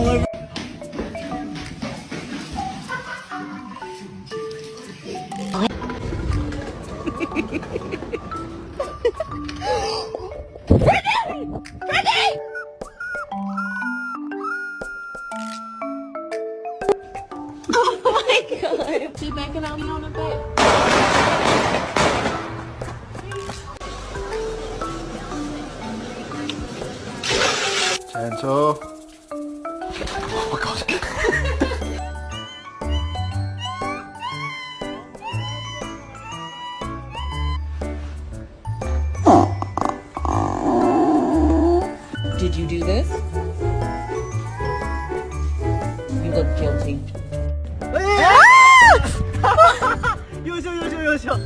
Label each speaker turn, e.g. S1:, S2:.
S1: all over. Oh my god. She backing on me on the bed.
S2: Gentle. Oh my god.
S1: Did you do this? You look guilty. 优秀优秀优秀！